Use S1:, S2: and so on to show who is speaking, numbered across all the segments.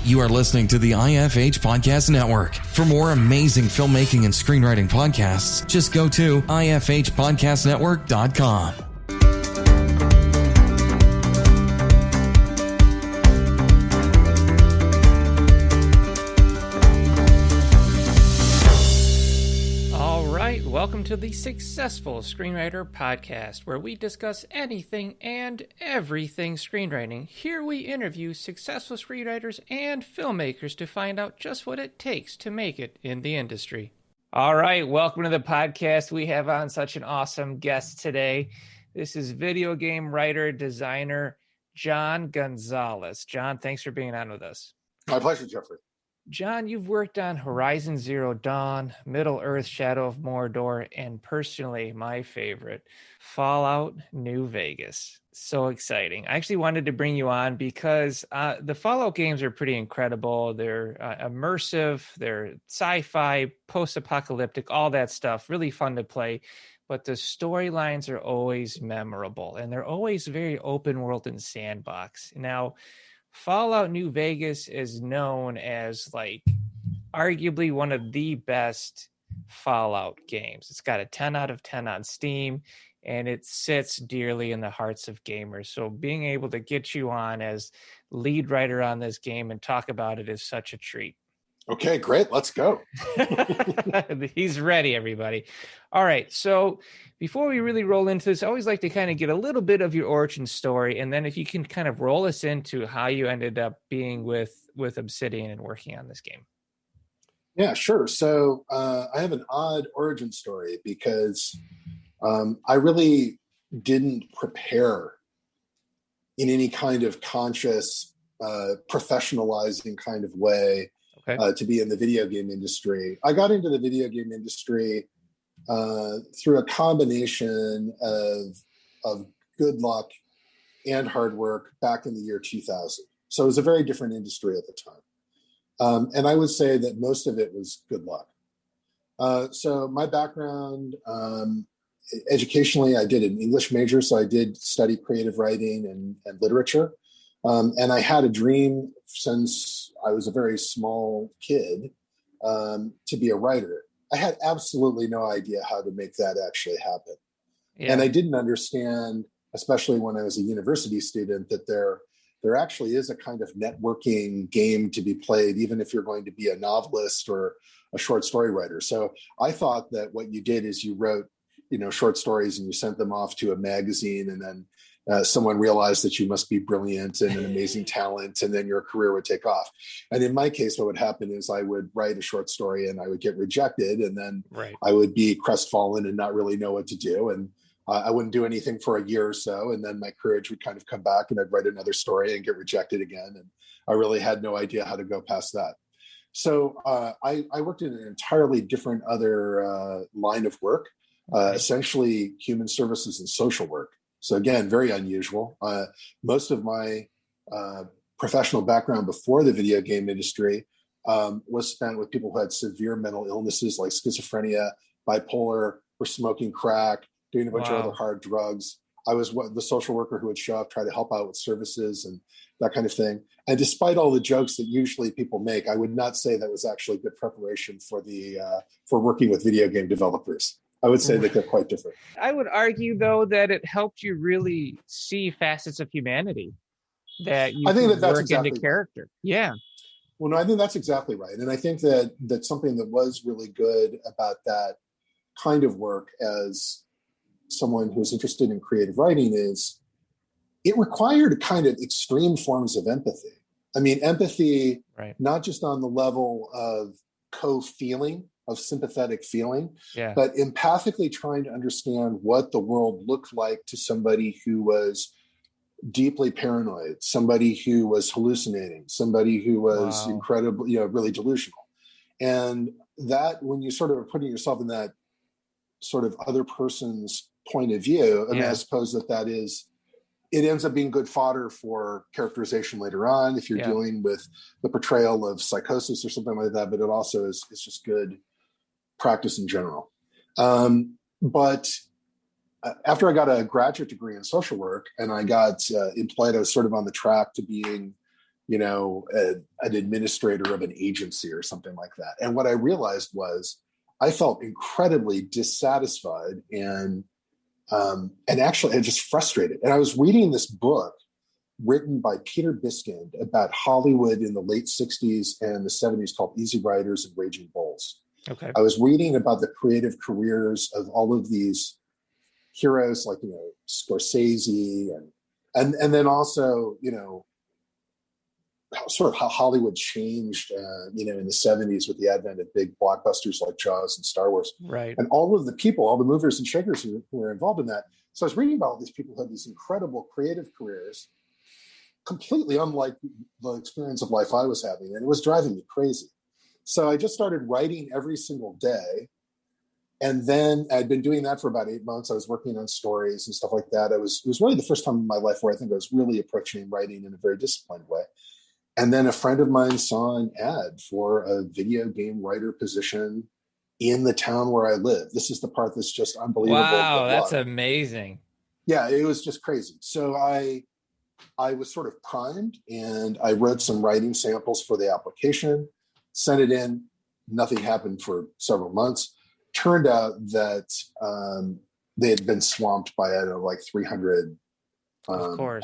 S1: You are listening to the IFH Podcast Network. For more amazing filmmaking and screenwriting podcasts, just go to ifhpodcastnetwork.com.
S2: Welcome to the Successful Screenwriter Podcast, where we discuss anything and everything screenwriting. Here we interview successful screenwriters and filmmakers to find out just what it takes to make it in the industry. All right, welcome to the podcast. We have on such an awesome guest today. This is video game writer, designer, John Gonzalez. John, thanks for being on with us.
S3: My pleasure, Geoffrey.
S2: John, you've worked on Horizon Zero Dawn, Middle-earth: Shadow of Mordor, and personally, my favorite, Fallout New Vegas. So exciting. I actually wanted to bring you on because the Fallout games are pretty incredible. They're immersive, they're sci-fi, post-apocalyptic, all that stuff. Really fun to play. But the storylines are always memorable, and they're always very open world and sandbox. Now, Fallout New Vegas is known as like arguably one of the best Fallout games. It's got a 10 out of 10 on Steam, and it sits dearly in the hearts of gamers. So being able to get you on as lead writer on this game and talk about it is such a treat.
S3: Okay, great. Let's go.
S2: He's ready, everybody. All right. So before we really roll into this, I always like to kind of get a little bit of your origin story. And then if you can kind of roll us into how you ended up being with Obsidian and working on this game.
S3: Yeah, sure. So I have an odd origin story because I really didn't prepare in any kind of conscious, professionalizing kind of way to be in the video game industry. I got into the video game industry through a combination of good luck and hard work back in the year 2000. So it was a very different industry at the time. And I would say that most of it was good luck. So my background, educationally, I did an English major, so I did study creative writing and literature. And I had a dream since I was a very small kid to be a writer. I had absolutely no idea how to make that actually happen. Yeah. And I didn't understand, especially when I was a university student, that there actually is a kind of networking game to be played, even if you're going to be a novelist or a short story writer. So I thought that what you did is you wrote, short stories and you sent them off to a magazine, and then someone realized that you must be brilliant and an amazing talent, and then your career would take off. And in my case, what would happen is I would write a short story and I would get rejected, and then I would be crestfallen and not really know what to do. And I wouldn't do anything for a year or so, and then my courage would kind of come back, and I'd write another story and get rejected again. And I really had no idea how to go past that. So I worked in an entirely different other line of work, essentially human services and social work. So again, very unusual. Most of my professional background before the video game industry was spent with people who had severe mental illnesses like schizophrenia, bipolar, were smoking crack, doing a bunch of other hard drugs. I was the social worker who would show up, try to help out with services and that kind of thing. And despite all the jokes that usually people make, I would not say that was actually good preparation for working with video game developers. I would say that they're quite different.
S2: I would argue, though, that it helped you really see facets of humanity that you work exactly into character. Right. Yeah.
S3: Well, no, I think that's exactly right. And I think that something that was really good about that kind of work as someone who's interested in creative writing is it required kind of extreme forms of empathy. I mean, empathy, not just on the level of co-feeling, of sympathetic feeling, but empathically trying to understand what the world looked like to somebody who was deeply paranoid, somebody who was hallucinating, somebody who was incredibly, really delusional. And that, when you sort of are putting yourself in that sort of other person's point of view, I mean, I suppose that is, it ends up being good fodder for characterization later on if you're dealing with the portrayal of psychosis or something like that, but it also is just good practice in general. But after I got a graduate degree in social work and I got employed, I was sort of on the track to being an administrator of an agency or something like that. And what I realized was I felt incredibly dissatisfied and actually just frustrated. And I was reading this book written by Peter Biskind about Hollywood in the late 60s and the 70s called Easy Riders and Raging Bulls.
S2: Okay.
S3: I was reading about the creative careers of all of these heroes like, Scorsese and then also, sort of how Hollywood changed, in the 70s with the advent of big blockbusters like Jaws and Star Wars.
S2: Right.
S3: And all of the people, all the movers and shakers who were involved in that. So I was reading about all these people who had these incredible creative careers, completely unlike the experience of life I was having. And it was driving me crazy. So I just started writing every single day. And then I'd been doing that for about 8 months. I was working on stories and stuff like that. It was really the first time in my life where I think I was really approaching writing in a very disciplined way. And then a friend of mine saw an ad for a video game writer position in the town where I live. This is the part that's just unbelievable.
S2: Wow, that's amazing.
S3: Yeah, it was just crazy. So I was sort of primed, and I wrote some writing samples for the application, sent it in. Nothing happened for several months. Turned out that they had been swamped by, 300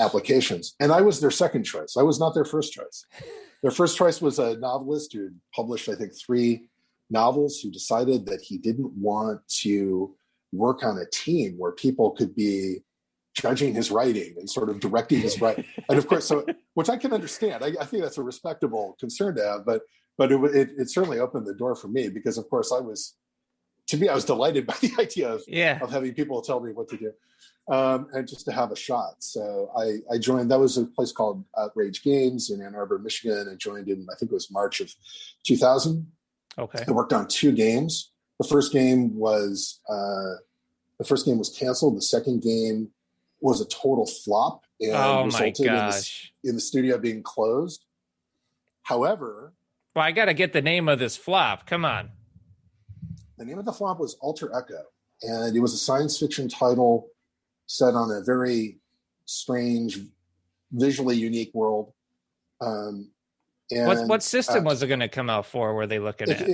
S3: applications. And I was their second choice. I was not their first choice. Their first choice was a novelist who published, I think, 3 novels, who decided that he didn't want to work on a team where people could be judging his writing and sort of directing his writing. And of course, which I can understand. I think that's a respectable concern to have, but it certainly opened the door for me, because of course I was delighted by the idea of having people tell me what to do, and just to have a shot. So I joined. That was a place called Outrage Games in Ann Arbor, Michigan. I joined in, I think it was March of 2000.
S2: Okay.
S3: I worked on 2 games. The first game was canceled. The second game was a total flop and resulted in the studio being closed. However,
S2: well, I got to get the name of this flop. Come on.
S3: The name of the flop was Alter Echo, and it was a science fiction title set on a very strange, visually unique world. And
S2: what system was it going to come out for? Were they looking at?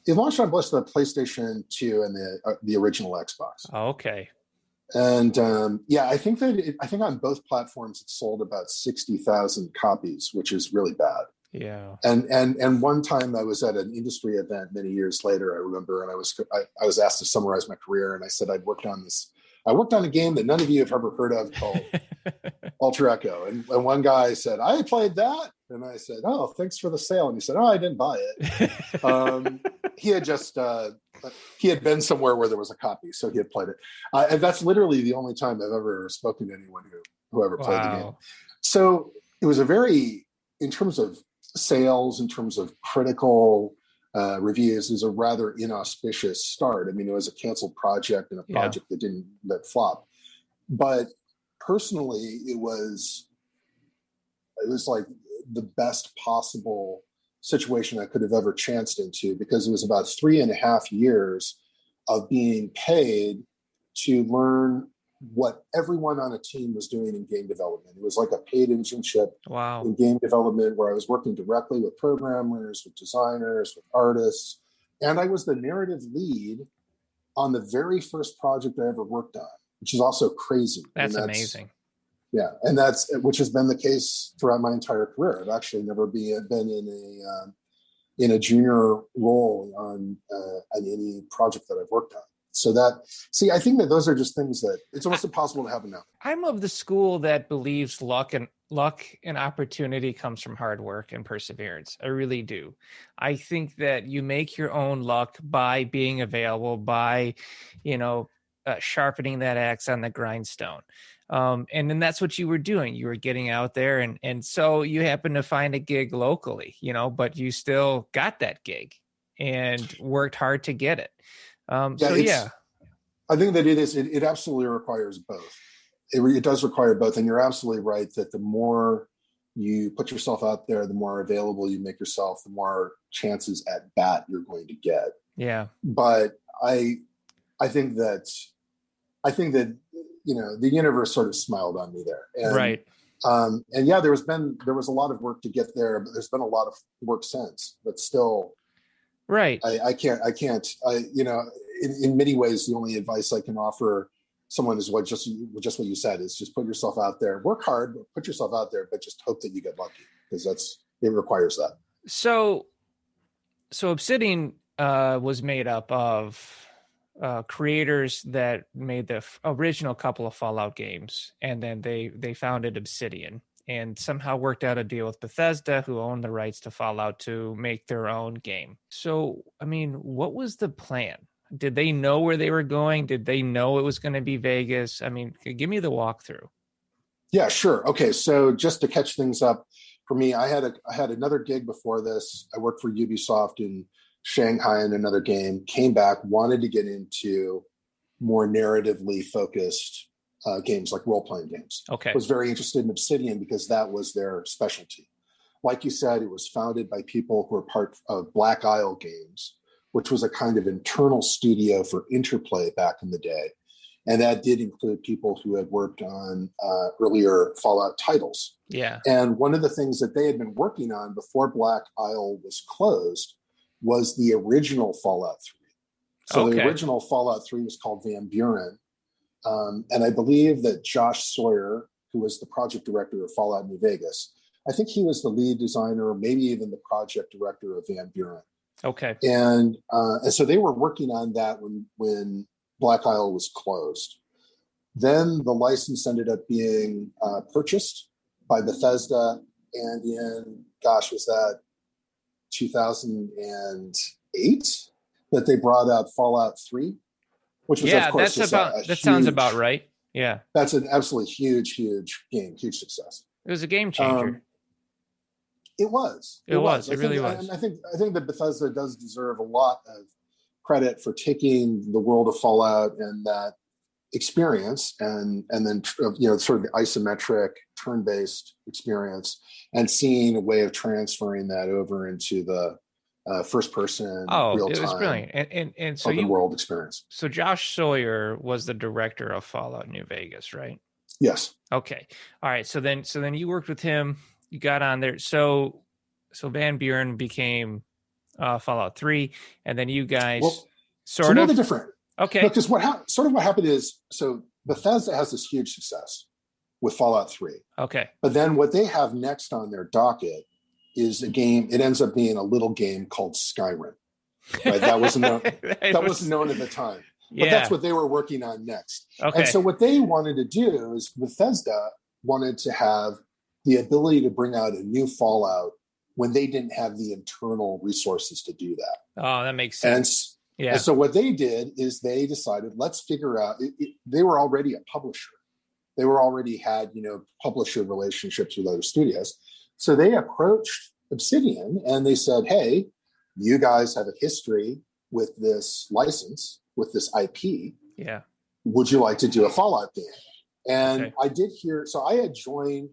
S3: It launched on both the PlayStation 2 and the original Xbox.
S2: Oh, okay.
S3: And I think on both platforms it sold about 60,000 copies, which is really bad.
S2: Yeah.
S3: And one time I was at an industry event many years later, I remember, and I was asked to summarize my career, and I said I worked on a game that none of you have ever heard of called Alter Echo. And one guy said, I played that. And I said, oh, thanks for the sale. And he said, oh, I didn't buy it. He had just, he had been somewhere where there was a copy, so he had played it. And that's literally the only time I've ever spoken to anyone who ever played the game. So it was in terms of sales, in terms of critical reviews, is a rather inauspicious start. I mean, it was a canceled project and a project that flopped. But personally, it was like the best possible situation I could have ever chanced into, because it was about 3.5 years of being paid to learn what everyone on a team was doing in game development. It was like a paid internship in game development, where I was working directly with programmers, with designers, with artists. And I was the narrative lead on the very first project I ever worked on, which is also crazy.
S2: That's amazing.
S3: Yeah. And which has been the case throughout my entire career. I've actually never been in a junior role on any project that I've worked on. So I think that those are just things that it's almost impossible to happen now.
S2: I'm of the school that believes luck and opportunity comes from hard work and perseverance. I really do. I think that you make your own luck by being available, by, sharpening that axe on the grindstone. And then that's what you were doing. You were getting out there, and so you happened to find a gig locally, but you still got that gig and worked hard to get it. I think that it absolutely requires both. It does require both. And you're absolutely right that the more you put yourself out there, the more available you make yourself, the more chances at bat you're going to get. Yeah.
S3: But I think that, the universe sort of smiled on me there. And,
S2: right.
S3: And yeah, there was a lot of work to get there, but there's been a lot of work since. But still,
S2: Right.
S3: I can't. In many ways, the only advice I can offer someone is just what you said, is just put yourself out there, work hard, put yourself out there, but just hope that you get lucky, because it requires that.
S2: So Obsidian was made up of creators that made the original couple of Fallout games, and then they founded Obsidian and somehow worked out a deal with Bethesda, who owned the rights to Fallout, to make their own game. So, I mean, what was the plan? Did they know where they were going? Did they know it was going to be Vegas? I mean, give me the walkthrough.
S3: Yeah, sure. Okay, so just to catch things up for me, I had another gig before this. I worked for Ubisoft in Shanghai in another game. Came back, wanted to get into more narratively focused games, like role-playing games.
S2: Okay.
S3: Was very interested in Obsidian because that was their specialty. Like you said, it was founded by people who were part of Black Isle Games, which was a kind of internal studio for Interplay back in the day. And that did include people who had worked on earlier Fallout titles.
S2: Yeah.
S3: And one of the things that they had been working on before Black Isle was closed was the original Fallout 3. So the original Fallout 3 was called Van Buren. And I believe that Josh Sawyer, who was the project director of Fallout New Vegas, I think he was the lead designer, maybe even the project director of Van Buren.
S2: Okay.
S3: And so they were working on that when Black Isle was closed. Then the license ended up being purchased by Bethesda, and was that 2008 that they brought out Fallout 3, which was, of course,
S2: that sounds about right. Yeah,
S3: that's an absolutely huge game, huge success.
S2: It was a game changer.
S3: It was.
S2: It really was.
S3: I think that Bethesda does deserve a lot of credit for taking the world of Fallout and that experience and then sort of the isometric turn-based experience, and seeing a way of transferring that over into the first-person real-time.
S2: It was brilliant. And so
S3: open world experience.
S2: So Josh Sawyer was the director of Fallout New Vegas, right?
S3: Yes.
S2: Okay. All right. So then you worked with him. You got on there. So Van Buren became Fallout 3, and then you guys
S3: sort of a little bit different.
S2: Okay.
S3: Because what happened is, so Bethesda has this huge success with Fallout 3.
S2: Okay.
S3: But then what they have next on their docket is a game. It ends up being a little game called Skyrim. Right? That wasn't known. Wasn't known at the time. But that's what they were working on next.
S2: Okay.
S3: And so what they wanted to do is, Bethesda wanted to have the ability to bring out a new Fallout when they didn't have the internal resources to do that.
S2: Oh, that makes sense.
S3: And so what they did is they decided, let's figure out, they were already a publisher. They already had, publisher relationships with other studios. So they approached Obsidian and they said, hey, you guys have a history with this license, with this IP.
S2: Yeah.
S3: Would you like to do a Fallout game? And I did hear, so I had joined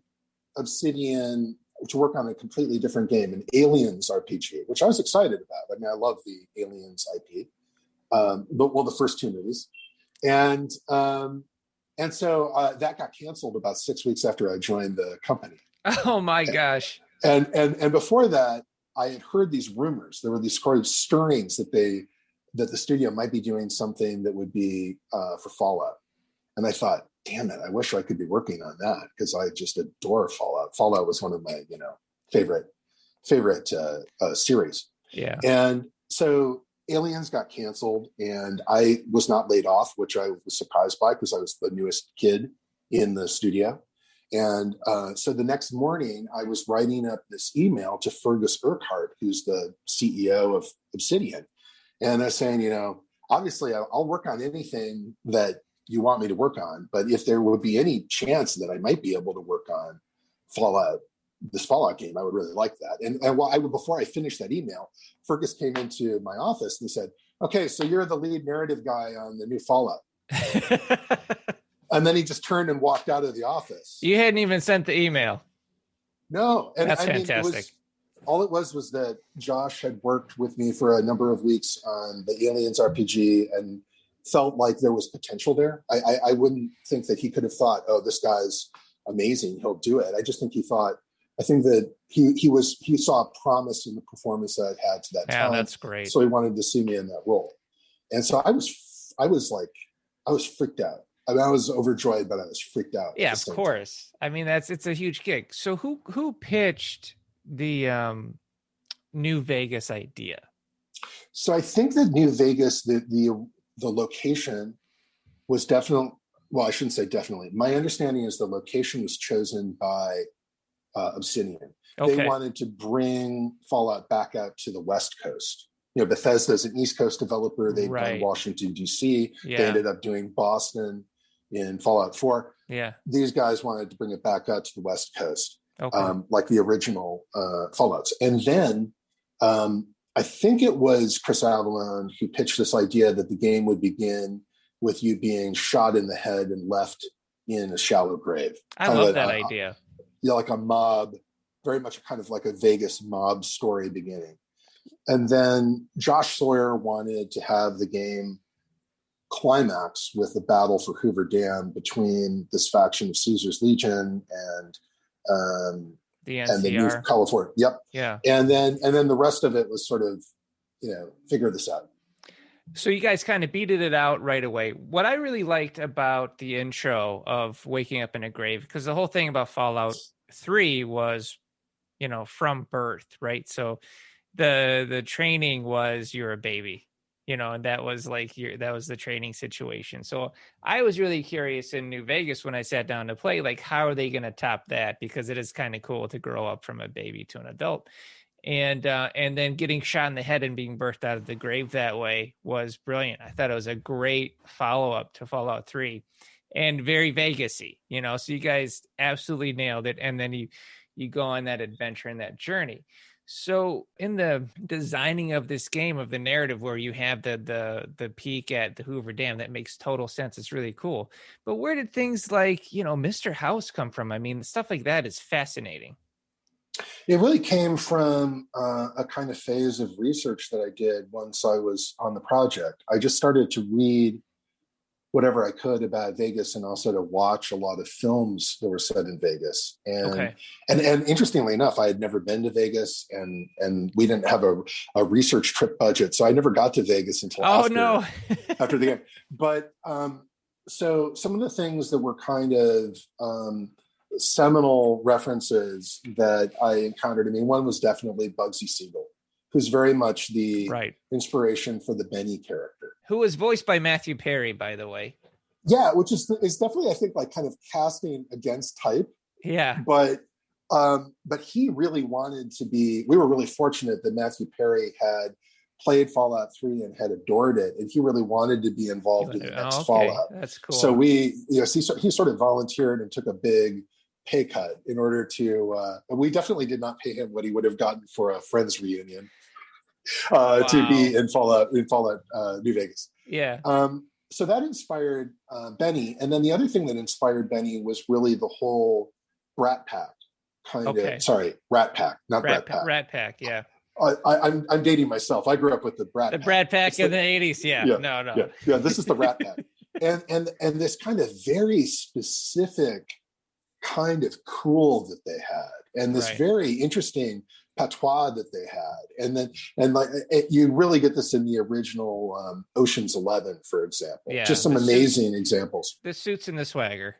S3: Obsidian to work on a completely different game, an Aliens RPG, which I was excited about. I mean, I love the Aliens IP, but the first two movies. And so that got canceled about 6 weeks after I joined the company.
S2: Oh my gosh.
S3: And before that, I had heard these rumors. There were these sort of stirrings that the studio might be doing something that would be for Fallout. And I thought, damn it, I wish I could be working on that, because I just adore Fallout. Fallout was one of my, favorite series.
S2: Yeah.
S3: And so Aliens got canceled, and I was not laid off, which I was surprised by, because I was the newest kid in the studio. And so the next morning, I was writing up this email to Fergus Urquhart, who's the CEO of Obsidian. And I was saying, obviously I'll work on anything that you want me to work on, but if there would be any chance that I might be able to work on this Fallout game, I would really like that. And before I finished that email, Fergus came into my office and he said, okay, so you're the lead narrative guy on the new Fallout. And then he just turned and walked out of the office.
S2: You hadn't even sent the email.
S3: No. And
S2: that's fantastic.
S3: All it was that Josh had worked with me for a number of weeks on the Aliens RPG and felt like there was potential there. I wouldn't think that he could have thought, oh, this guy's amazing. He'll do it. I just think I think that he saw a promise in the performance that I had to that time.
S2: That's great.
S3: So he wanted to see me in that role. And so I was freaked out. I mean, I was overjoyed, but I was freaked out.
S2: Yeah, of course. I mean, it's a huge gig. So who pitched the New Vegas idea?
S3: So I think that New Vegas, the location was definitely, well, I shouldn't say definitely. My understanding is the location was chosen by Obsidian.
S2: Okay.
S3: They wanted to bring Fallout back out to the West Coast. You know, Bethesda is an East Coast developer. They'd done Washington, D.C.
S2: Yeah.
S3: They ended up doing Boston in Fallout 4.
S2: Yeah.
S3: These guys wanted to bring it back out to the West Coast,
S2: okay.
S3: like the original Fallouts. And then I think it was Chris Avallone who pitched this idea that the game would begin with you being shot in the head and left in a shallow grave.
S2: I love that idea.
S3: Yeah, like a mob, very much kind of like a Vegas mob story beginning. And then Josh Sawyer wanted to have the game climax with the battle for Hoover Dam between this faction of Caesar's Legion and
S2: the NCR.
S3: And the New California. Yep.
S2: Yeah.
S3: And then the rest of it was sort of, figure this out.
S2: So you guys kind of beated it out right away. What I really liked about the intro of waking up in a grave, because the whole thing about Fallout 3 was, from birth, right? So the training was you're a baby, and that was that was the training situation. So I was really curious in New Vegas when I sat down to play, like, how are they going to top that? Because it is kind of cool to grow up from a baby to an adult. And then getting shot in the head and being birthed out of the grave that way was brilliant. I thought it was a great follow-up to Fallout 3 and very Vegas-y, so you guys absolutely nailed it. And then you go on that adventure and that journey. So in the designing of this game, of the narrative where you have the peak at the Hoover Dam, that makes total sense. It's really cool. But where did things like, Mr. House come from? I mean, stuff like that is fascinating.
S3: It really came from a kind of phase of research that I did once I was on the project. I just started to read whatever I could about Vegas and also to watch a lot of films that were set in Vegas. And interestingly enough, I had never been to Vegas and we didn't have a research trip budget. So I never got to Vegas until after the game. But so some of the things that were kind of seminal references that I encountered, one was definitely Bugsy Siegel, who's very much the inspiration for the Benny character.
S2: Who was voiced by Matthew Perry, by the way.
S3: Yeah, which is definitely, I think, like kind of casting against type.
S2: Yeah.
S3: But he really wanted to be, we were really fortunate that Matthew Perry had played Fallout 3 and had adored it. And he really wanted to be involved in the next Fallout.
S2: That's cool.
S3: So he sort of volunteered and took a big pay cut in order to, we definitely did not pay him what he would have gotten for a Friends reunion to be in Fallout New Vegas.
S2: Yeah.
S3: So that inspired Benny. And then the other thing that inspired Benny was really the whole Rat Pack Rat Pack, not Rat Pack.
S2: Rat Pack, yeah.
S3: I'm dating myself. I grew up with the Brat Pack.
S2: The Brat Pack in the 80s, yeah. No.
S3: Yeah, this is the Rat Pack. and this kind of very specific kind of cool that they had, and this very interesting patois that they had, and you really get this in the original Ocean's 11, for example. Just some amazing examples.
S2: The suits and the swagger.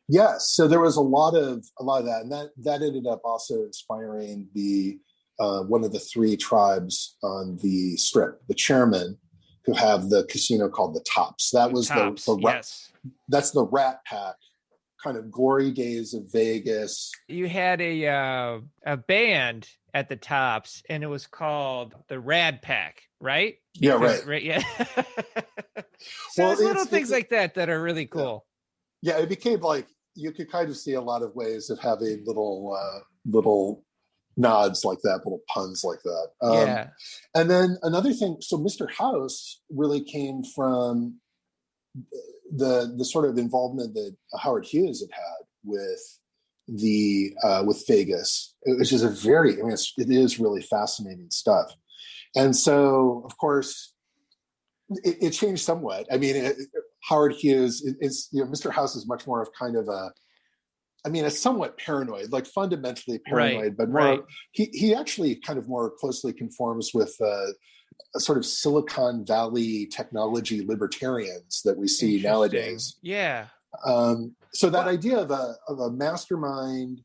S3: Yes, so there was a lot of that, and that ended up also inspiring the one of the three tribes on the Strip, the chairman, who have the casino called the Tops. That was that's the Rat Pack. Kind of glory days of Vegas. You had
S2: a band at the Tops, and it was called the Rad Pack, right?
S3: Yeah, right.
S2: Yeah. So well, little things like that are really cool.
S3: Yeah, it became like you could kind of see a lot of ways of having little nods like that, little puns like that. And then another thing. So Mr. House really came from the sort of involvement that Howard Hughes had with Vegas, which is it is really fascinating stuff. And so, of course, it changed somewhat. Howard Hughes is, Mr. House is much more of kind of I mean, a somewhat paranoid, like fundamentally paranoid,
S2: Right,
S3: but more,
S2: right.
S3: he actually kind of more closely conforms with a sort of Silicon Valley technology libertarians that we see
S2: Interesting.
S3: nowadays.
S2: Yeah.
S3: So that idea of a mastermind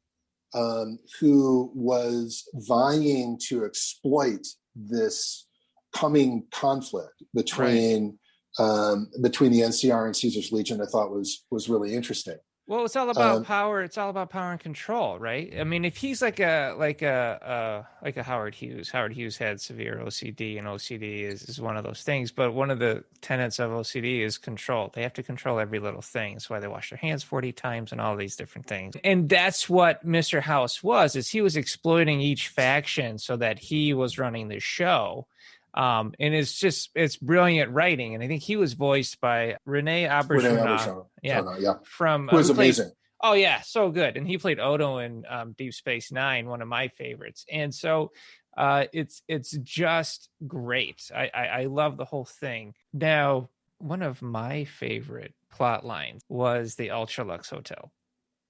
S3: who was vying to exploit this coming conflict between the NCR and Caesar's Legion, I thought was really interesting.
S2: Well, it's all about power. It's all about power and control, right? I mean, if he's like a Howard Hughes. Howard Hughes had severe OCD, and OCD is one of those things. But one of the tenets of OCD is control. They have to control every little thing. That's why they wash their hands 40 times and all these different things. And that's what Mr. House was. Is he was exploiting each faction so that he was running the show. And it's brilliant writing. And I think he was voiced by Rene Auberjonois. Yeah. From
S3: who was amazing.
S2: Oh yeah. So good. And he played Odo in Deep Space Nine, one of my favorites. And so it's just great. I love the whole thing. Now, one of my favorite plot lines was the Ultralux Hotel.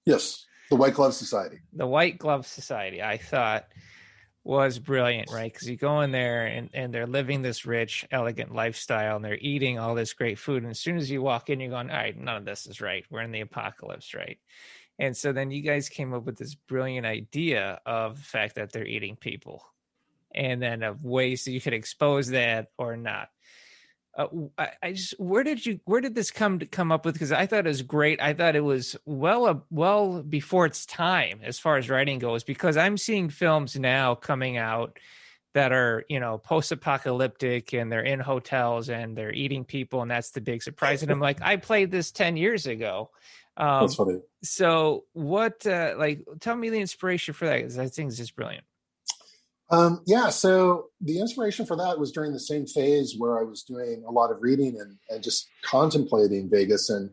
S3: Yes. The White Glove Society.
S2: The White Glove Society, I thought, was brilliant, right? Because you go in there and they're living this rich, elegant lifestyle, and they're eating all this great food. And as soon as you walk in, you're going, all right, none of this is right. We're in the apocalypse, right? And so then you guys came up with this brilliant idea of the fact that they're eating people, and then of ways that you could expose that or not. Where did this come up with? Because I thought it was great. I thought it was well before its time as far as writing goes, because I'm seeing films now coming out that are, post-apocalyptic, and they're in hotels and they're eating people, and that's the big surprise. And I'm like, I played this 10 years ago.
S3: That's funny.
S2: So what, tell me the inspiration for that, because I think it's just brilliant.
S3: So the inspiration for that was during the same phase where I was doing a lot of reading and just contemplating Vegas. And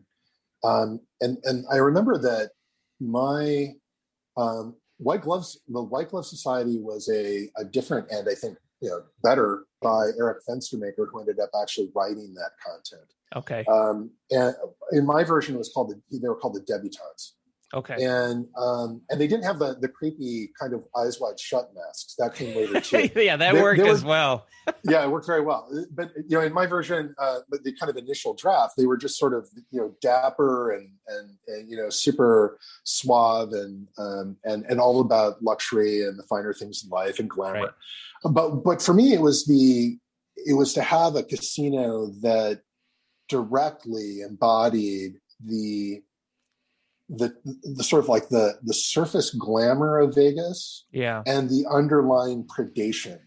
S3: I remember that my the White Glove Society was a different, and I think, better, by Eric Fenstermaker, who ended up actually writing that content.
S2: Okay.
S3: And in my version, they were called the Debutantes.
S2: Okay.
S3: And they didn't have the creepy kind of eyes wide shut masks. That came later too.
S2: Yeah, that worked as well.
S3: Yeah, it worked very well. But in my version, the kind of initial draft, they were just sort of dapper and super suave and all about luxury and the finer things in life and glamour. Right. But for me, it was to have a casino that directly embodied the sort of like the surface glamour of Vegas, and the underlying predation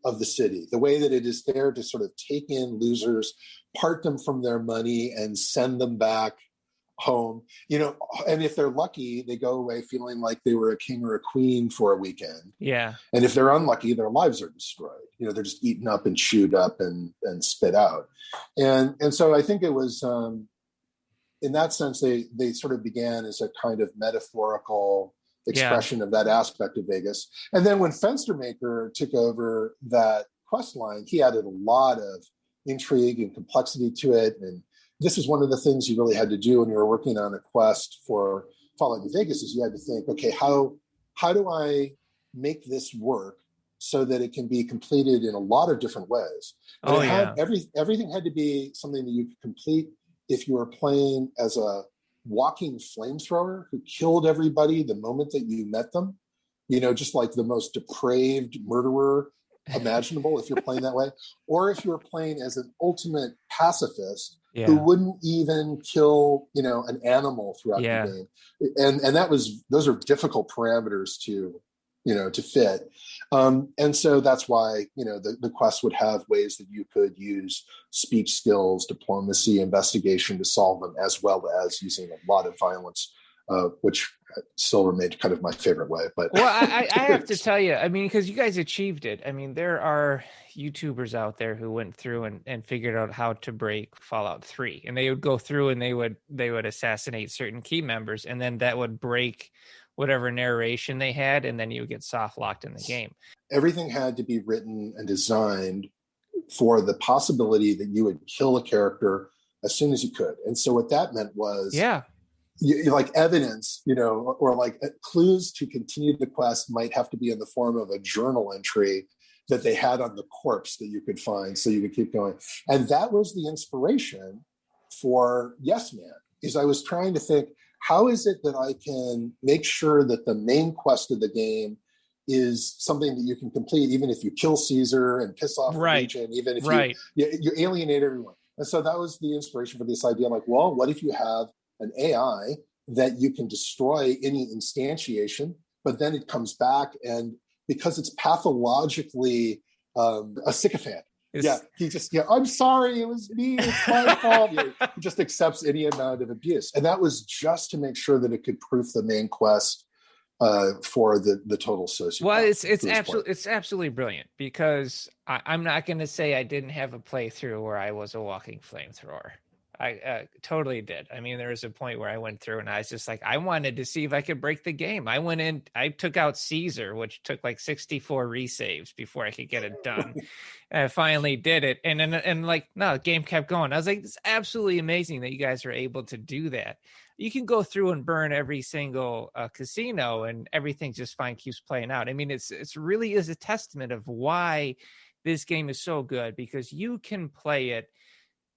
S3: of the city, the way that it is there to sort of take in losers, part them from their money, and send them back home, and if they're lucky, they go away feeling like they were a king or a queen for a weekend. Yeah. And if they're unlucky, their lives are destroyed. They're just eaten up and chewed up and spit out. And so I think it was, in that sense, they sort of began as a kind of metaphorical expression of that aspect of Vegas. And then when Fenstermaker took over that quest line, he added a lot of intrigue and complexity to it. And this is one of the things you really had to do when you were working on a quest for Fallout New Vegas, is you had to think, okay, how do I make this work so that it can be completed in a lot of different ways? And everything had to be something that you could complete if you were playing as a walking flamethrower who killed everybody the moment that you met them, just like the most depraved murderer imaginable if you're playing that way, or if you were playing as an ultimate pacifist who wouldn't even kill, an animal throughout the game. And those are difficult parameters to fit. And so that's why, the quest would have ways that you could use speech skills, diplomacy, investigation to solve them, as well as using a lot of violence, which still remained kind of my favorite way. But
S2: I have to tell you, because you guys achieved it. There are YouTubers out there who went through and figured out how to break Fallout 3, and they would go through and they would assassinate certain key members, and then that would break whatever narration they had, and then you would get soft locked in the game.
S3: Everything had to be written and designed for the possibility that you would kill a character as soon as you could. And so what that meant was, like evidence, or like clues to continue the quest might have to be in the form of a journal entry that they had on the corpse that you could find so you could keep going. And that was the inspiration for Yes Man, is I was trying to think, how is it that I can make sure that the main quest of the game is something that you can complete, even if you kill Caesar and piss off the Legion, even if you alienate everyone. And so that was the inspiration for this idea. I'm like, well, what if you have an AI that you can destroy any instantiation, but then it comes back, and because it's pathologically a sycophant. I'm sorry, it was me, it's my fault. He just accepts any amount of abuse. And that was just to make sure that it could proof the main quest for the total sociopath.
S2: Well, it's absolutely brilliant, because I'm not going to say I didn't have a playthrough where I was a walking flamethrower. I totally did. I mean, there was a point where I went through and I was just like, I wanted to see if I could break the game. I went in, I took out Caesar, which took like 64 resaves before I could get it done. And I finally did it. And the game kept going. I was like, it's absolutely amazing that you guys are able to do that. You can go through and burn every single casino and everything just fine, keeps playing out. I mean, it's really is a testament of why this game is so good, because you can play it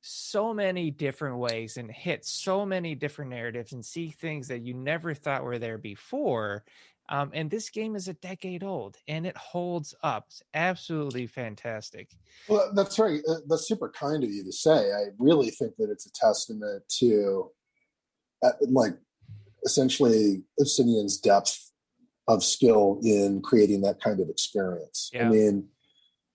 S2: so many different ways and hit so many different narratives and see things that you never thought were there before. And this game is a decade old and it holds up. It's absolutely fantastic.
S3: Well, that's right. That's super kind of you to say. I really think that it's a testament to essentially Obsidian's depth of skill in creating that kind of experience. Yeah. I mean,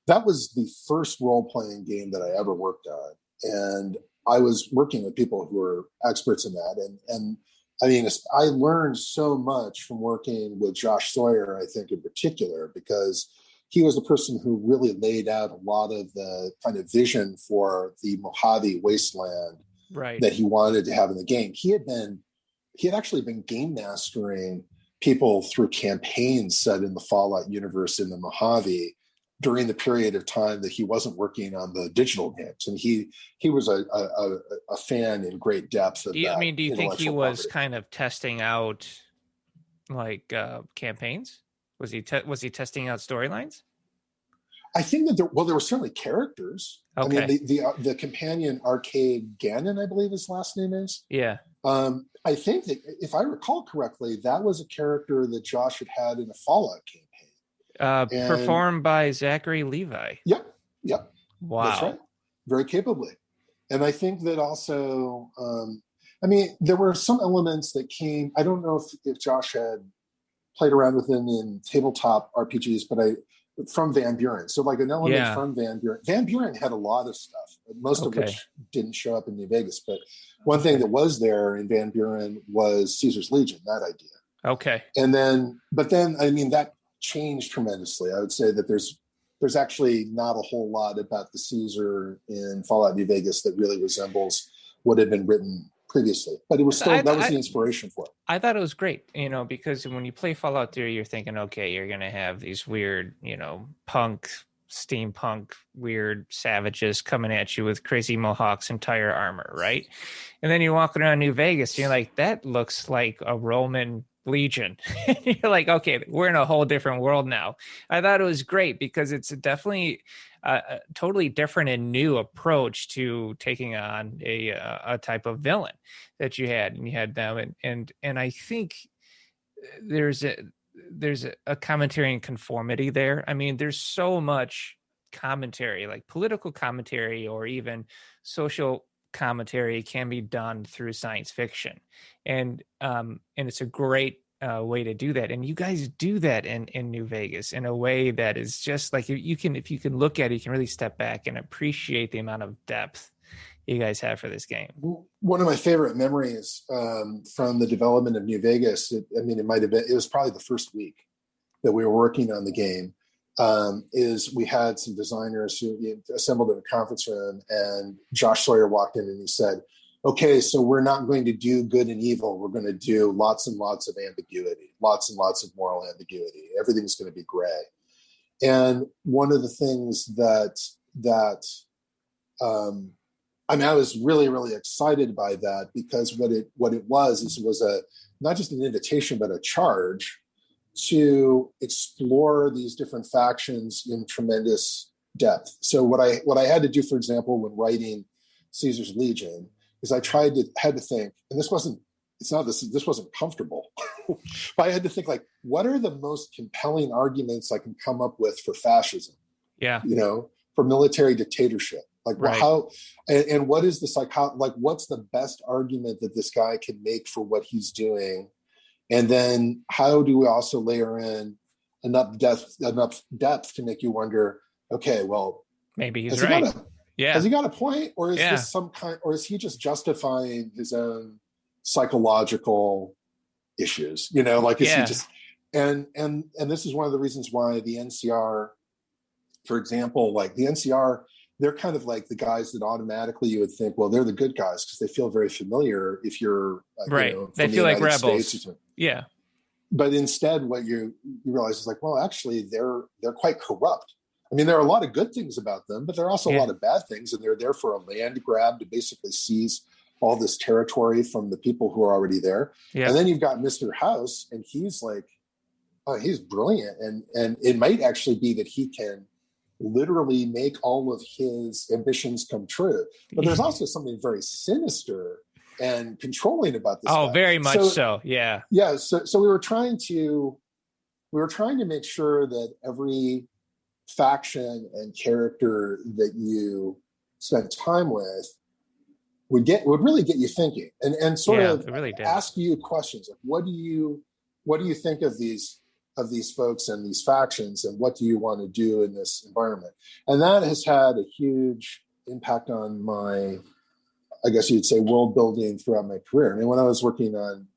S3: that was the first role-playing game that I ever worked on. And I was working with people who were experts in that. And I mean, I learned so much from working with Josh Sawyer, I think in particular, because he was the person who really laid out a lot of the kind of vision for the Mojave wasteland that he wanted to have in the game. He had actually been game mastering people through campaigns set in the Fallout universe in the Mojave during the period of time that he wasn't working on the digital games. And he was a fan in great depth of that. I mean,
S2: do you think he was kind of testing out campaigns? Was he testing out storylines?
S3: I think that there were certainly characters. Okay. I mean, the companion Arcade Gannon, I believe his last name is.
S2: Yeah.
S3: I think that if I recall correctly, that was a character that Josh had in a Fallout campaign.
S2: Performed by Zachary Levi.
S3: Yep.
S2: Wow.
S3: That's right. Very capably. And I think that also, I mean, there were some elements that came, I don't know if Josh had played around with them in tabletop RPGs, but from Van Buren. So like an element from Van Buren. Van Buren had a lot of stuff, most of which didn't show up in New Vegas. But one thing that was there in Van Buren was Caesar's Legion, that idea.
S2: Okay.
S3: But then, I mean, that changed tremendously. I would say that there's actually not a whole lot about the Caesar in Fallout New Vegas that really resembles what had been written previously, but it was still that was the inspiration for it.
S2: I thought it was great, because when you play Fallout 3, you're thinking, okay, you're going to have these weird, punk, steampunk, weird savages coming at you with crazy mohawks and tire armor, right? And then you're walking around New Vegas, and you're like, that looks like a Roman Legion. You're like, okay, we're in a whole different world now. I thought it was great because it's definitely a totally different and new approach to taking on a type of villain that you had, and you had them, and I think there's a commentary and conformity there. I mean, there's so much commentary, like political commentary or even social commentary can be done through science fiction, and it's a great way to do that. And you guys do that in New Vegas in a way that is just like, if you can look at it, you can really step back and appreciate the amount of depth you guys have for this game.
S3: One of my favorite memories from the development of New Vegas, it was probably the first week that we were working on the game, is we had some designers who assembled in a conference room, and Josh Sawyer walked in and he said, okay, so we're not going to do good and evil. We're going to do lots and lots of ambiguity, lots and lots of moral ambiguity. Everything's going to be gray. And one of the things that I mean, I was really, really excited by that, because what it was a not just an invitation, but a charge to explore these different factions in tremendous depth. So what I had to do, for example, when writing Caesar's Legion, is I had to think, and this wasn't comfortable, but I had to think, like, what are the most compelling arguments I can come up with for fascism?
S2: Yeah.
S3: For military dictatorship. Like,
S2: right.
S3: how, and what is the like, what's the best argument that this guy can make for what he's doing? And then how do we also layer in enough depth to make you wonder, okay, well,
S2: maybe he's right.
S3: Has he got a point? Or is this or is he just justifying his own psychological issues? Like, is he just, and this is one of the reasons why the NCR, for example, like the NCR, they're kind of like the guys that automatically you would think, well, they're the good guys because they feel very familiar if you're
S2: right. They feel like rebels. Yeah.
S3: But instead, what you realize is like, well, actually, they're quite corrupt. I mean, there are a lot of good things about them, but there are also a lot of bad things, and they're there for a land grab to basically seize all this territory from the people who are already there. And then you've got Mr. House, and he's like, oh, he's brilliant, and it might actually be that he can literally make all of his ambitions come true. But there's also something very sinister and controlling about this.
S2: Oh, very much so. Yeah.
S3: Yeah. So we were trying to make sure that every faction and character that you spent time with would really get you thinking, and sort of
S2: really
S3: ask you questions like, what do you think of these folks and these factions, and what do you want to do in this environment? And that has had a huge impact on my, I guess you'd say, world building throughout my career. I mean, when I was working on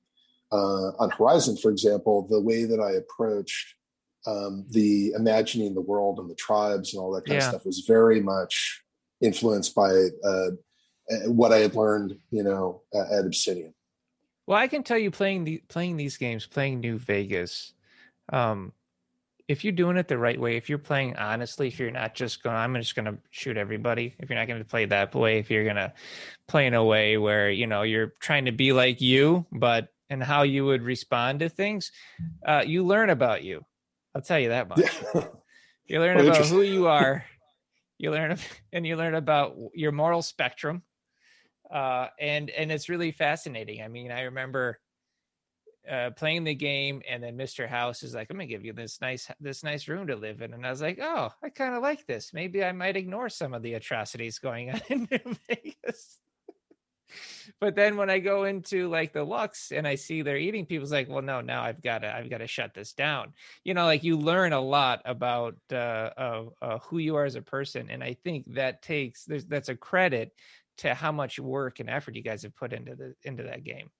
S3: Horizon, for example, the way that I approached the imagining the world and the tribes and all that kind of stuff was very much influenced by what I had learned, at Obsidian.
S2: Well, I can tell you, playing these games, playing New Vegas, if you're doing it the right way, if you're playing honestly, if you're not just going, I'm just going to shoot everybody, if you're not going to play that way, if you're going to play in a way where, you're trying to be like you, and how you would respond to things, you learn about you. I'll tell you that much. Yeah. You learn about who you are. You learn about your moral spectrum. And it's really fascinating. I mean, I remember playing the game, and then Mr. House is like, I'm gonna give you this nice room to live in, and I was like, oh, I kind of like this. Maybe I might ignore some of the atrocities going on in New Vegas. But then when I go into like the Lux and I see they're eating people, it's like, well, no, now I've got to shut this down. Like, you learn a lot about who you are as a person, and I think that's a credit to how much work and effort you guys have put into that game.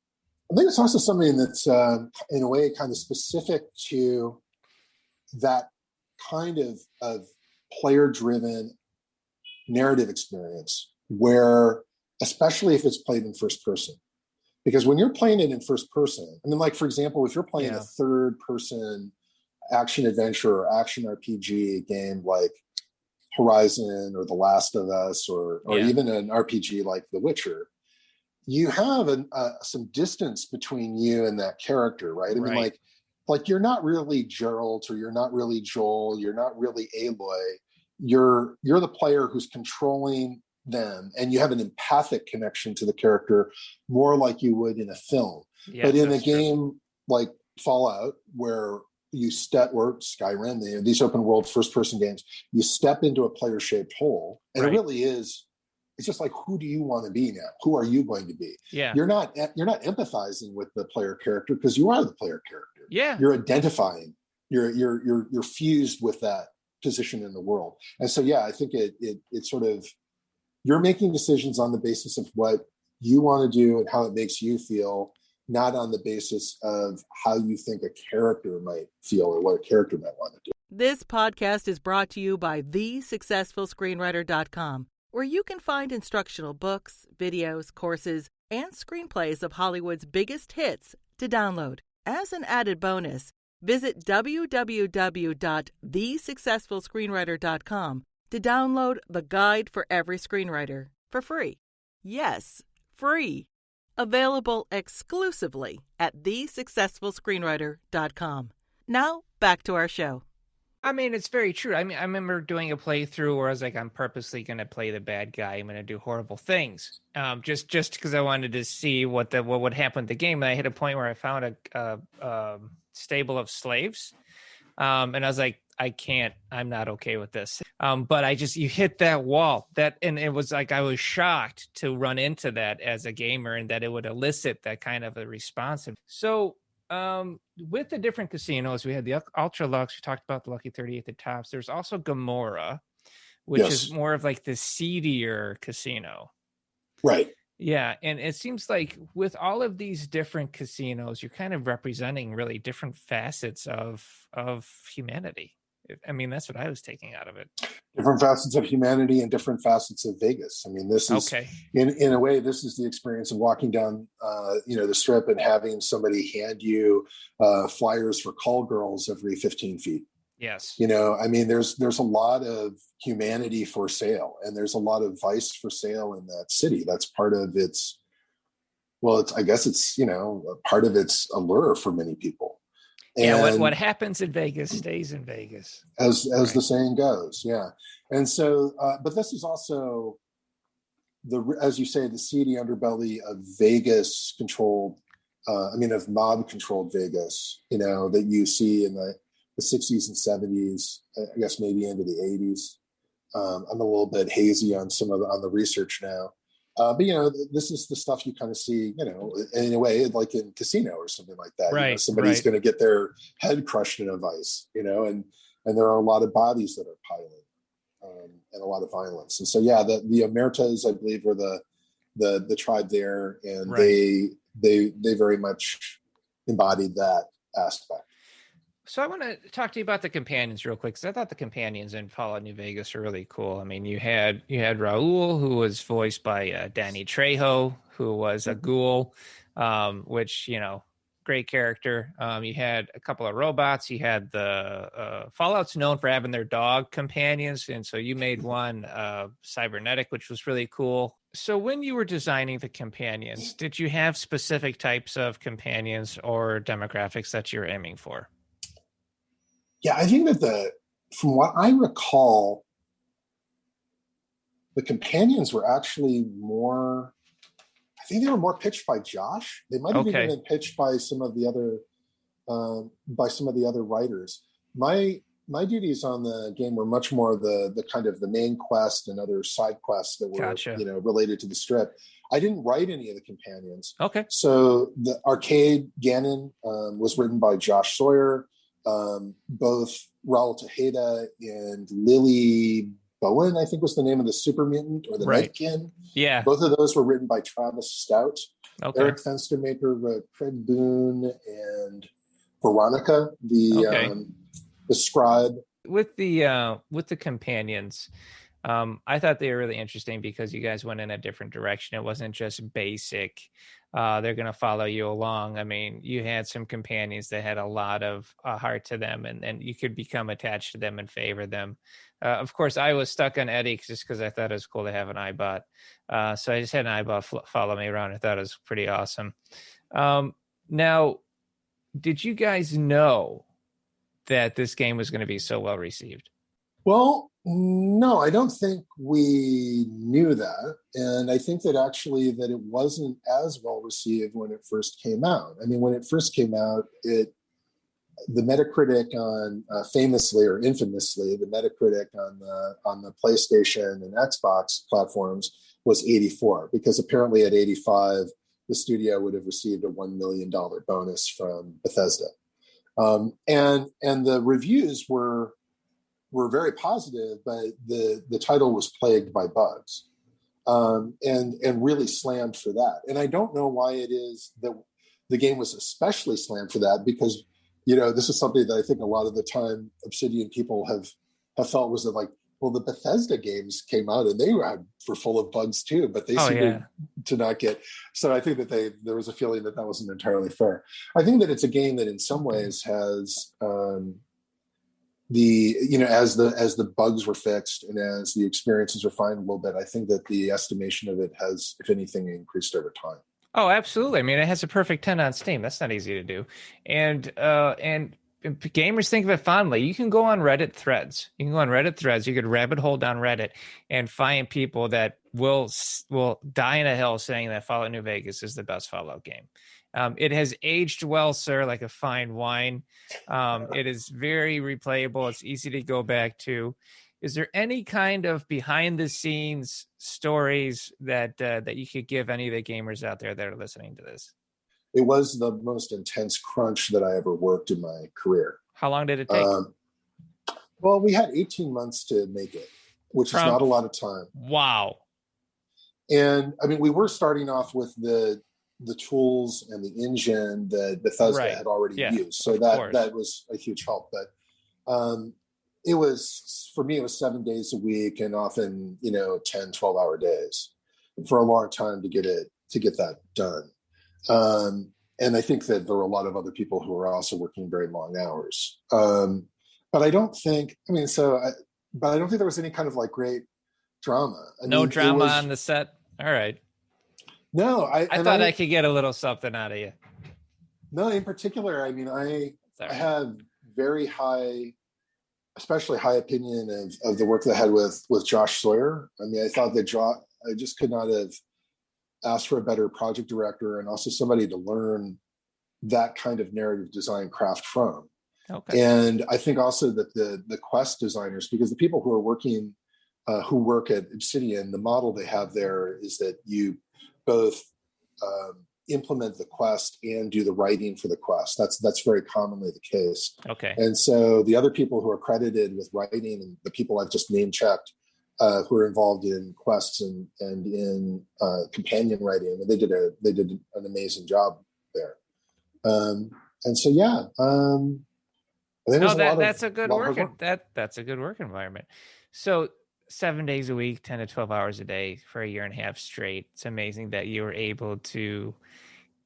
S3: I think it's also something that's in a way kind of specific to that kind of player-driven narrative experience, where, especially if it's played in first person, because when you're playing it in first person, I mean, like, for example, if you're playing a third person action adventure or action RPG game like Horizon or The Last of Us, or even an RPG like The Witcher, you have some distance between you and that character, right? I mean, like you're not really Geralt, or you're not really Joel, you're not really Aloy. You're the player who's controlling them, and you have an empathic connection to the character, more like you would in a film. Yes, but in a game like Fallout, where you or Skyrim, these open world first person games, you step into a player shaped hole, and it really is. It's just like, who do you want to be now? Who are you going to be?
S2: Yeah,
S3: you're not empathizing with the player character, because you are the player character.
S2: Yeah,
S3: you're identifying. You're fused with that position in the world, and so I think it sort of, you're making decisions on the basis of what you want to do and how it makes you feel, not on the basis of how you think a character might feel or what a character might want to do.
S4: This podcast is brought to you by thesuccessfulscreenwriter.com, where you can find instructional books, videos, courses, and screenplays of Hollywood's biggest hits to download. As an added bonus, visit www.thesuccessfulscreenwriter.com to download The Guide for Every Screenwriter for free. Yes, free. Available exclusively at thesuccessfulscreenwriter.com. Now, back to our show.
S2: I mean, it's very true. I mean, I remember doing a playthrough where I was like, I'm purposely going to play the bad guy. I'm going to do horrible things, just because I wanted to see what would happen with the game. And I hit a point where I found a stable of slaves, and I was like, I'm not okay with this. But you hit that wall and it was like, I was shocked to run into that as a gamer and that it would elicit that kind of a response. So, with the different casinos, we had the Ultra Lux. We talked about the Lucky 30 at the tops. There's also Gomorrah, which is more of like the seedier casino.
S3: Right.
S2: Yeah. And it seems like with all of these different casinos, you're kind of representing really different facets of humanity. I mean, that's what I was taking out of it.
S3: Different facets of humanity and different facets of Vegas. I mean, this is in a way, this is the experience of walking down, the strip and having somebody hand you flyers for call girls every 15 feet.
S2: Yes.
S3: I mean, there's a lot of humanity for sale, and there's a lot of vice for sale in that city. That's part of its, I guess it's part of its allure for many people.
S2: And what happens in Vegas stays in Vegas,
S3: as the saying goes. Yeah. And so, but this is also as you say, the seedy underbelly of Vegas controlled, of mob controlled Vegas, that you see in the 60s and 70s, I guess maybe into the 80s. I'm a little bit hazy on on the research now. But this is the stuff you kind of see, in a way, like in Casino or something like that.
S2: Right.
S3: Somebody's going to get their head crushed in a vice, and there are a lot of bodies that are piling, and a lot of violence. And so, the Omertas, I believe, were the tribe there, and they very much embodied that aspect.
S2: So I want to talk to you about the companions real quick, because I thought the companions in Fallout New Vegas are really cool. I mean, you had Raul, who was voiced by Danny Trejo, who was a ghoul, which, great character. You had a couple of robots. You had the Fallout's known for having their dog companions, and so you made one cybernetic, which was really cool. So when you were designing the companions, did you have specific types of companions or demographics that you're aiming for?
S3: Yeah, I think that from what I recall, the companions were actually more, I think they were more pitched by Josh. They might have even been pitched by some of the other writers. My duties on the game were much more the kind of the main quest and other side quests that were related to the strip. I didn't write any of the companions.
S2: Okay.
S3: So the arcade Ganon was written by Josh Sawyer. Both Raul Tejeda and Lily Bowen, I think was the name of the super mutant or the Nightkin.
S2: Yeah.
S3: Both of those were written by Travis Stout.
S2: Okay.
S3: Eric Fenstermaker wrote Craig Boone and Veronica, the scribe.
S2: With the companions, I thought they were really interesting because you guys went in a different direction. It wasn't just basic. They're going to follow you along. I mean, you had some companions that had a lot of heart to them, and you could become attached to them and favor them. Of course, I was stuck on Eddie just because I thought it was cool to have an iBot. So I just had an iBot follow me around. I thought it was pretty awesome. Now, did you guys know that this game was going to be so well received?
S3: Well, no, I don't think we knew that. And I think that actually that it wasn't as well received when it first came out. I mean, when it first came out, the Metacritic on famously or infamously, the Metacritic on the PlayStation and Xbox platforms was 84, because apparently at 85, the studio would have received a $1 million bonus from Bethesda. And the reviews were very positive, but the title was plagued by bugs, and really slammed for that. And I don't know why it is that the game was especially slammed for that, because this is something that I think a lot of the time Obsidian people have felt was that, like, well, the Bethesda games came out and they were full of bugs too, but they seem to not get. So I think that there was a feeling that wasn't entirely fair. I think that it's a game that in some ways has as the bugs were fixed and as the experiences refined a little bit, I think that the estimation of it has, if anything, increased over time.
S2: Oh, absolutely. I mean, it has a perfect 10 on Steam. That's not easy to do. And gamers think of it fondly. You can go on Reddit threads. You could rabbit hole down Reddit and find people that will die in a hill saying that Fallout New Vegas is the best Fallout game. It has aged well, sir, like a fine wine. It is very replayable. It's easy to go back to. Is there any kind of behind the scenes stories that you could give any of the gamers out there that are listening to this?
S3: It was the most intense crunch that I ever worked in my career.
S2: How long did it take?
S3: Well, we had 18 months to make it, which is not a lot of time.
S2: Wow.
S3: And I mean, we were starting off with the tools and the engine that Bethesda had already used. So that was a huge help. But it was, for me, it was 7 days a week and often, 10, 12-hour days for a long time to get that done. And I think that there were a lot of other people who were also working very long hours. But I don't think, but I don't think there was any kind of like great drama.
S2: No drama on the set. All right.
S3: No, I
S2: thought I could get a little something out of you.
S3: No, in particular, I have very high, especially high opinion of the work that I had with Josh Sawyer. I mean, I thought that I just could not have asked for a better project director and also somebody to learn that kind of narrative design craft from. Okay. And I think also that the quest designers, because the people who are working, who work at Obsidian, the model they have there is that you both implement the quest and do the writing for the quest. That's very commonly the case.
S2: Okay.
S3: And so the other people who are credited with writing and the people I've just name checked who are involved in quests and in companion writing, they did an amazing job there. And so
S2: that's a good work. That's a good work environment. So 7 days a week, 10 to 12 hours a day for a year and a half straight. It's amazing that you were able to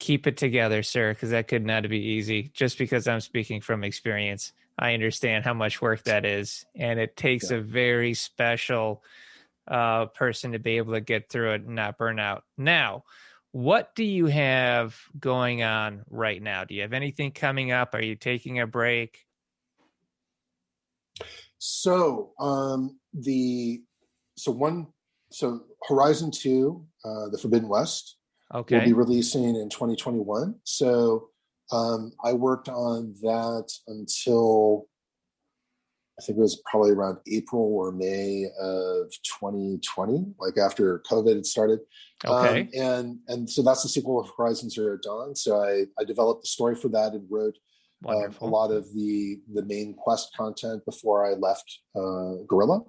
S2: keep it together, sir, because that could not be easy. Just because I'm speaking from experience, I understand how much work that is. And it takes a very special person to be able to get through it and not burn out. Now, what do you have going on right now? Do you have anything coming up? Are you taking a break?
S3: So Horizon 2, The Forbidden West, will be releasing in 2021. So I worked on that until I think it was probably around April or May of 2020, like after COVID had started.
S2: Okay.
S3: And so that's the sequel of Horizon Zero Dawn. So I developed the story for that and wrote a lot of the main quest content before I left Guerrilla.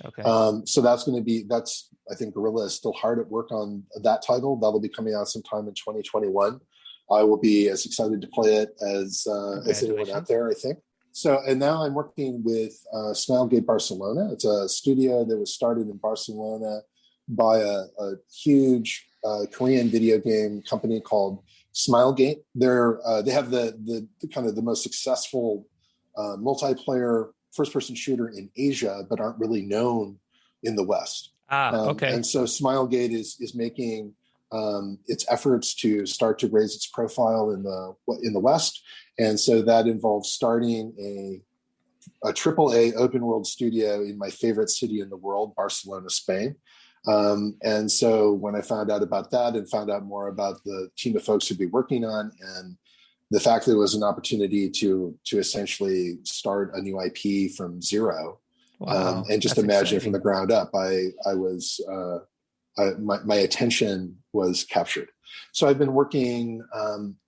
S2: Okay.
S3: So I think Guerrilla is still hard at work on that title. That'll be coming out sometime in 2021. I will be as excited to play it as anyone out there, I think. So, and now I'm working with Smilegate Barcelona. It's a studio that was started in Barcelona by a huge Korean video game company called Smilegate. They have the kind of the most successful multiplayer first-person shooter in Asia, but aren't really known in the West.
S2: Okay.
S3: And so Smilegate is making its efforts to start to raise its profile in the West, and so that involves starting a AAA open world studio in my favorite city in the world, Barcelona, Spain. And so when I found out about that and found out more about the team of folks who'd be working on and the fact that it was an opportunity to essentially start a new IP from zero, and just imagine it from the ground up, my attention was captured. So I've been working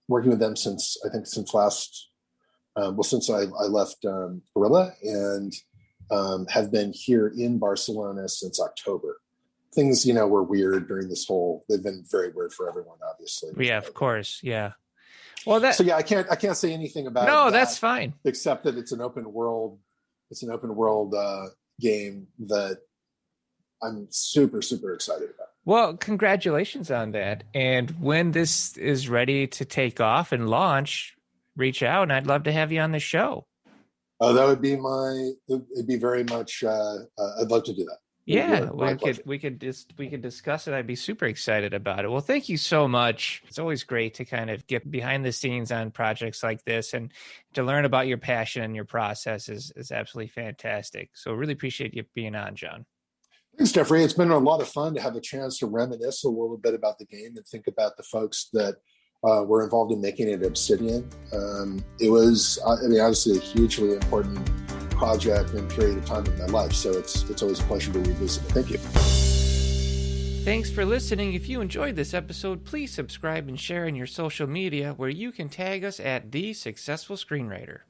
S3: with them since I left Guerrilla, and have been here in Barcelona since October. Things, were weird during this they've been very weird for everyone, obviously.
S2: Yeah, of course. Yeah. Well, I
S3: can't say anything about
S2: No, that's fine.
S3: Except that it's an open world game that I'm super, super excited about.
S2: Well, congratulations on that. And when this is ready to take off and launch, reach out and I'd love to have you on the show.
S3: Oh, it'd be very much, I'd love to do that.
S2: Yeah, we could discuss it. I'd be super excited about it. Well, thank you so much. It's always great to kind of get behind the scenes on projects like this, and to learn about your passion and your process is absolutely fantastic. So really appreciate you being on, John.
S3: Thanks, Jeffrey. It's been a lot of fun to have a chance to reminisce a little bit about the game and think about the folks that were involved in making it Obsidian. It was, obviously a hugely important project and period of time in my life. So it's always a pleasure to revisit it. Thank you.
S2: Thanks for listening. If you enjoyed this episode, please subscribe and share in your social media, where you can tag us at The Successful Screenwriter.